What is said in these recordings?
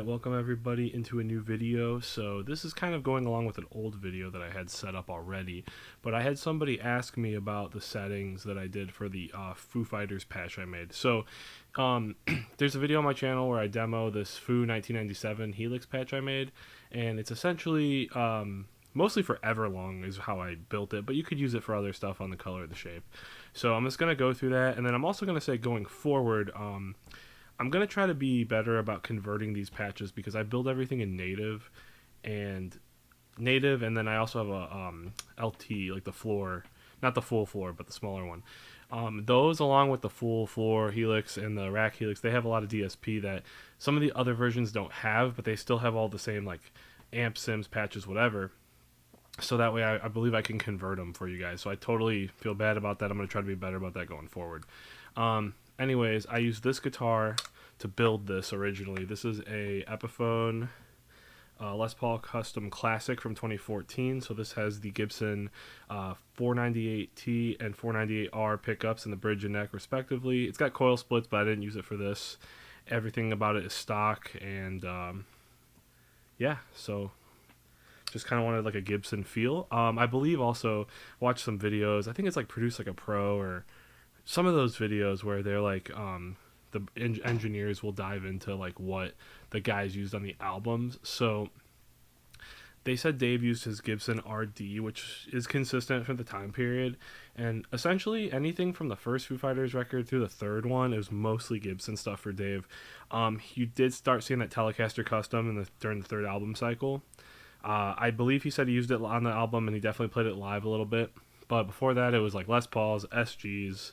Alright, welcome everybody into a new video. So this is kind of going along with an old video that I had set up already, but I had somebody ask me about the settings that I did for the Foo Fighters patch I made. So there's a video on my channel where I demo this Foo 1997 Helix patch I made, and it's essentially mostly for Everlong is how I built it, but you could use it for other stuff on the color, the shape. So I'm just going to go through that, and then I'm also going to say going forward, I'm going to try to be better about converting these patches because I build everything in and then I also have a LT, like the floor, not the full floor, but the smaller one. Those, along with the full floor Helix and the rack Helix, they have a lot of DSP that some of the other versions don't have, but they still have all the same like amp sims, patches, whatever. So that way I believe I can convert them for you guys. So I totally feel bad about that. I'm going to try to be better about that going forward. Anyways, I used this guitar to build this originally. This is a Epiphone Les Paul Custom Classic from 2014. So this has the Gibson 498T and 498R pickups in the bridge and neck respectively. It's got coil splits, but I didn't use it for this. Everything about it is stock, and yeah, so just kind of wanted like a Gibson feel. I believe also watched some videos. I think it's like Produce Like a Pro or some of those videos where they're like the engineers will dive into like what the guys used on the albums. So they said Dave used his Gibson RD, which is consistent for the time period, and essentially anything from the first Foo Fighters record through the third one, it was mostly Gibson stuff for Dave. You did start seeing that Telecaster Custom during the third album cycle. I believe he said he used it on the album, and he definitely played it live a little bit. But before that, it was like Les Pauls, SGs,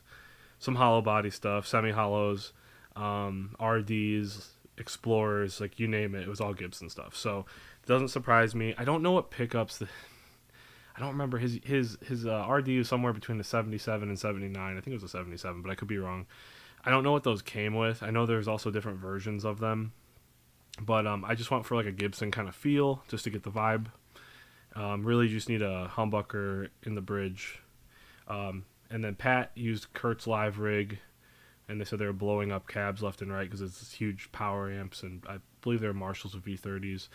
some hollow body stuff, semi-hollows, RDs, Explorers, like you name it. It was all Gibson stuff. So it doesn't surprise me. I don't know what pickups. I don't remember his RD is somewhere between the 77 and 79. I think it was a 77, but I could be wrong. I don't know what those came with. I know there's also different versions of them. But I just went for like a Gibson kind of feel just to get the vibe. Really just need a humbucker in the bridge. And then Pat used Kurt's live rig, and they said they were blowing up cabs left and right because it's huge power amps, and I believe they're Marshalls with V30s.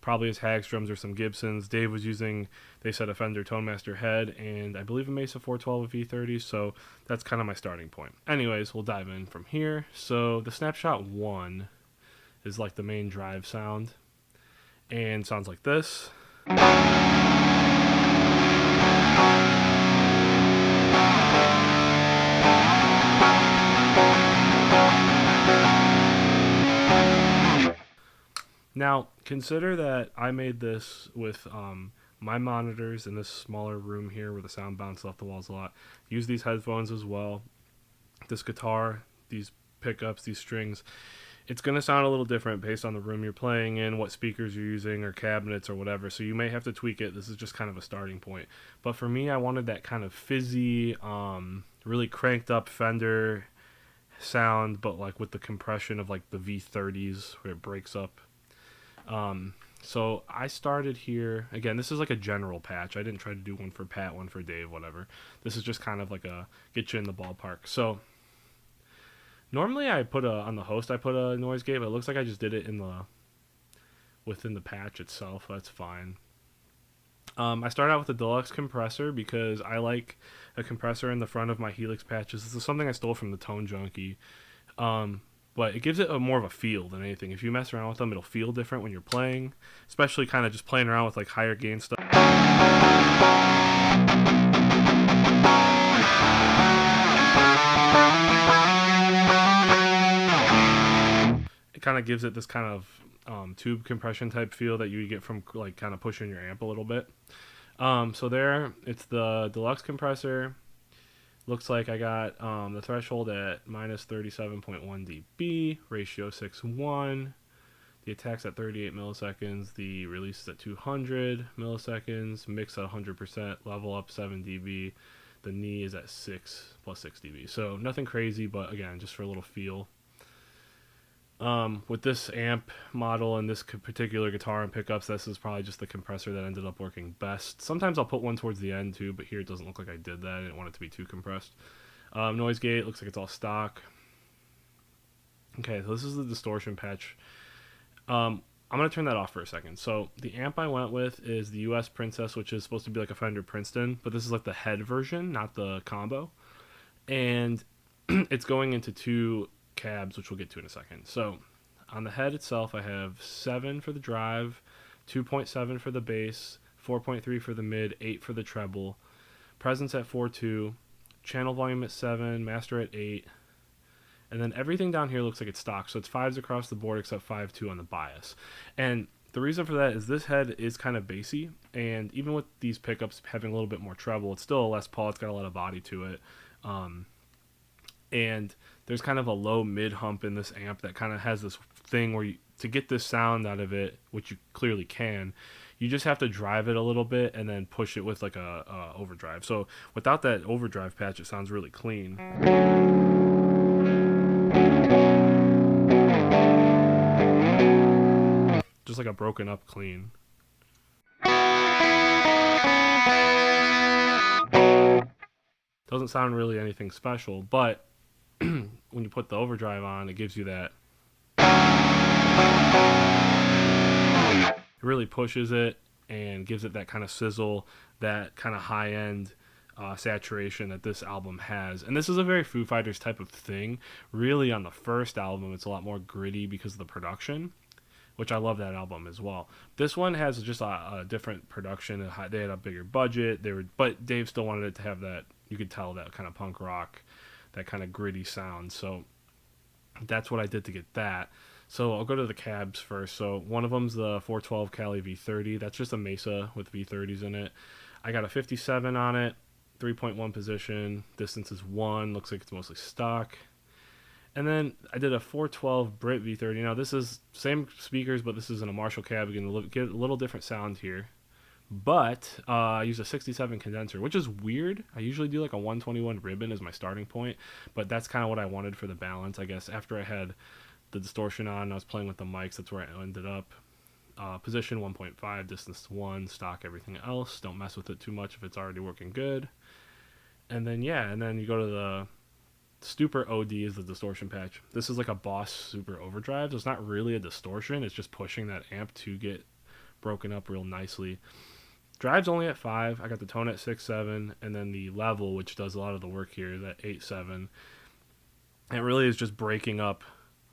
Probably his Hagströms or some Gibsons. Dave was using, they said, a Fender Tonemaster head, and I believe a Mesa 412 with V30s, so that's kind of my starting point. Anyways, we'll dive in from here. So the Snapshot 1 is like the main drive sound, and sounds like this. Now, consider that I made this with my monitors in this smaller room here where the sound bounces off the walls a lot. Use these headphones as well. This guitar, these pickups, these strings. It's going to sound a little different based on the room you're playing in, what speakers you're using, or cabinets or whatever. So you may have to tweak it. This is just kind of a starting point. But for me, I wanted that kind of fizzy, really cranked up Fender sound, but like with the compression of like the V30s where it breaks up. So I started here. Again, this is like a general patch. I didn't try to do one for Pat, one for Dave, whatever. This is just kind of like a get you in the ballpark. So normally I put on the host I put a noise gate, but it looks like I just did it within the patch itself. That's fine. I started out with a deluxe compressor because I like a compressor in the front of my Helix patches. This is something I stole from the Tone Junkie. But it gives it more of a feel than anything. If you mess around with them, it'll feel different when you're playing, especially kind of just playing around with like higher gain stuff. It kind of gives it this kind of tube compression type feel that you get from like kind of pushing your amp a little bit. So there, it's the deluxe compressor. Looks like I got the threshold at minus 37.1 dB, ratio 6:1. The attack's at 38 milliseconds. The release is at 200 milliseconds. Mix at 100%. Level up 7 dB. The knee is at 6 plus 6 dB. So nothing crazy, but again, just for a little feel. With this amp model and this particular guitar and pickups, this is probably just the compressor that ended up working best. Sometimes I'll put one towards the end too, but here it doesn't look like I did that. I didn't want it to be too compressed. Noise gate looks like it's all stock. Okay, so this is the distortion patch. I'm going to turn that off for a second. So the amp I went with is the US Princess, which is supposed to be like a Fender Princeton, but this is like the head version, not the combo. And it's going into two cabs, which we'll get to in a second. So on the head itself, I have 7 for the drive, 2.7 for the bass, 4.3 for the mid, 8 for the treble, presence at 4.2, channel volume at 7, master at 8, and then everything down here looks like it's stock. So it's 5s across the board except 5.2 on the bias. And the reason for that is this head is kind of bassy, and even with these pickups having a little bit more treble, it's still a Les Paul. It's got a lot of body to it. And there's kind of a low mid hump in this amp that kind of has this thing where to get this sound out of it, which you clearly can, you just have to drive it a little bit and then push it with like a overdrive. So without that overdrive patch, it sounds really clean. Just like a broken up clean. Doesn't sound really anything special, but when you put the overdrive on, it gives you that. It really pushes it and gives it that kind of sizzle, that kind of high-end saturation that this album has. And this is a very Foo Fighters type of thing. Really, on the first album, it's a lot more gritty because of the production, which I love that album as well. This one has just a different production. They had a bigger budget. But Dave still wanted it to have that, you could tell, that kind of punk rock, that kind of gritty sound. So that's what I did to get that. So I'll go to the cabs first. So one of them's the 412 Cali V30. That's just a Mesa with V30s in it. I got a 57 on it, 3.1 position. Distance is 1. Looks like it's mostly stock. And then I did a 412 Brit V30. Now this is same speakers, but this is in a Marshall cab. You can get a little different sound here. But I use a 67 condenser, which is weird. I usually do like a 121 ribbon as my starting point, but that's kind of what I wanted for the balance, I guess. After I had the distortion on, I was playing with the mics. That's where I ended up. Position 1.5, distance 1, stock everything else. Don't mess with it too much if it's already working good. And then, and then you go to the Super OD is the distortion patch. This is like a Boss Super Overdrive. So it's not really a distortion. It's just pushing that amp to get broken up real nicely. Drive's only at 5. I got the tone at 6.7, and then the level, which does a lot of the work here, is at 8.7. It really is just breaking up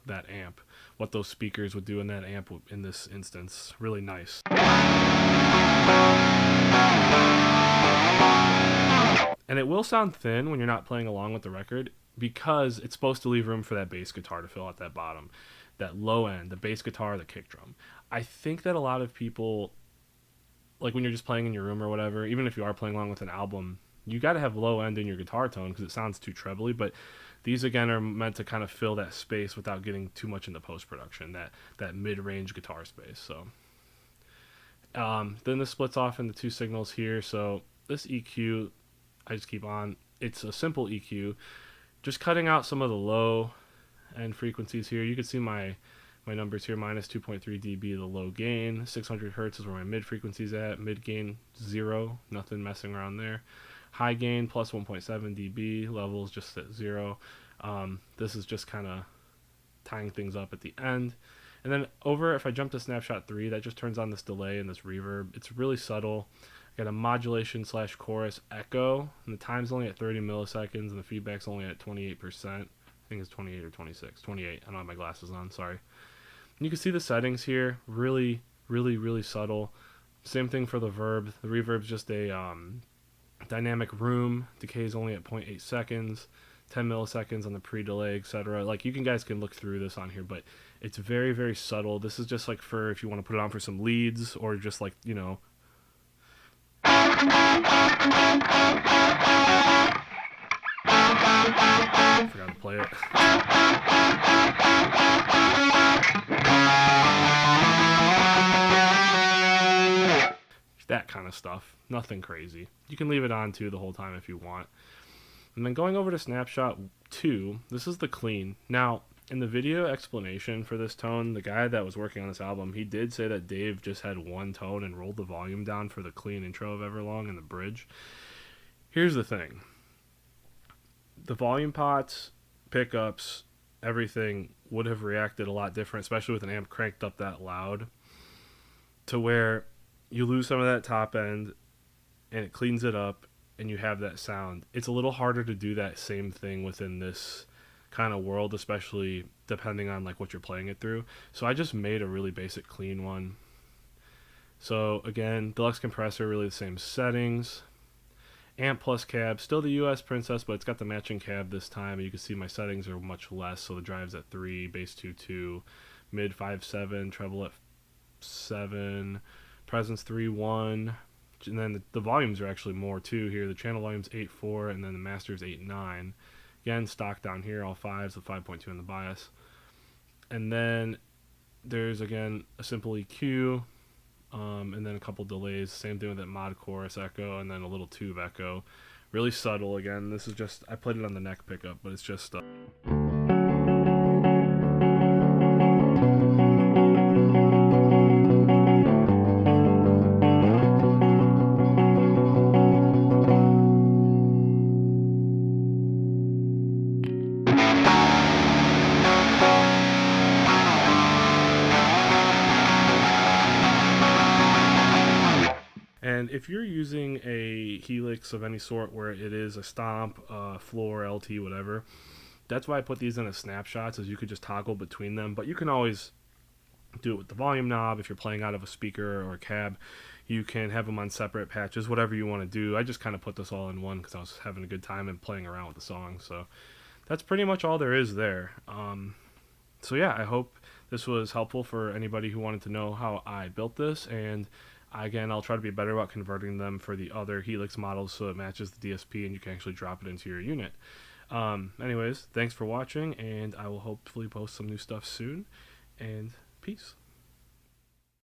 that amp, what those speakers would do in that amp in this instance. Really nice. And it will sound thin when you're not playing along with the record, because it's supposed to leave room for that bass guitar to fill out that bottom, that low end, the bass guitar, the kick drum. I think that a lot of people, like when you're just playing in your room or whatever, even if you are playing along with an album, you got to have low end in your guitar tone because it sounds too trebly. But these, again, are meant to kind of fill that space without getting too much into post-production, that mid-range guitar space. So then this splits off into 2 signals here. So this EQ, I just keep on. It's a simple EQ, just cutting out some of the low end frequencies here. You can see my numbers here, minus 2.3 dB, the low gain. 600 hertz is where my mid frequency's at. Mid gain 0, nothing messing around there. High gain plus 1.7 dB, levels just at 0. This is just kind of tying things up at the end. And then if I jump to snapshot 3, that just turns on this delay and this reverb. It's really subtle. I got a modulation / chorus echo, and the time's only at 30 milliseconds, and the feedback's only at 28%. I think it's 28 or 26. 28. I don't have my glasses on, sorry. And you can see the settings here, really, really, really subtle. Same thing for the verb. The reverb's just a dynamic room. Decay is only at 0.8 seconds, 10 milliseconds on the pre-delay, etc. Like, you guys can look through this on here, but it's very, very subtle. This is just like for if you want to put it on for some leads, or just like, forgot to play it. That kind of stuff. Nothing crazy. You can leave it on too the whole time if you want. And then going over to snapshot 2, this is the clean. Now, in the video explanation for this tone, the guy that was working on this album, he did say that Dave just had one tone and rolled the volume down for the clean intro of Everlong and the bridge. Here's the thing. The volume pots, pickups, everything would have reacted a lot different, especially with an amp cranked up that loud, to where you lose some of that top end and it cleans it up and you have that sound. It's a little harder to do that same thing within this kind of world, especially depending on like what you're playing it through. So I just made a really basic clean one. So again, deluxe compressor, really the same settings. Amp plus cab, still the US Princess, but it's got the matching cab this time. You can see my settings are much less, so the drive's at 3, bass 2.2, mid 5.7, treble at 7, presence 3.1, and then the volumes are actually more too here. The channel volume's 8.4, and then the master's 8.9. Again, stock down here, all 5s with 5.2 in the bias. And then there's, again, a simple EQ, and then a couple delays. Same thing with that mod chorus echo, and then a little tube echo. Really subtle. Again, this is just, I played it on the neck pickup, but it's just And if you're using a Helix of any sort where it is a stomp, floor, LT, whatever, that's why I put these in as snapshots, is you could just toggle between them. But you can always do it with the volume knob. If you're playing out of a speaker or a cab, you can have them on separate patches, whatever you want to do. I just kind of put this all in one because I was having a good time and playing around with the song. So that's pretty much all there is there. So yeah, I hope this was helpful for anybody who wanted to know how I built this. And again, I'll try to be better about converting them for the other Helix models so it matches the DSP and you can actually drop it into your unit. Anyways, thanks for watching, and I will hopefully post some new stuff soon, and peace.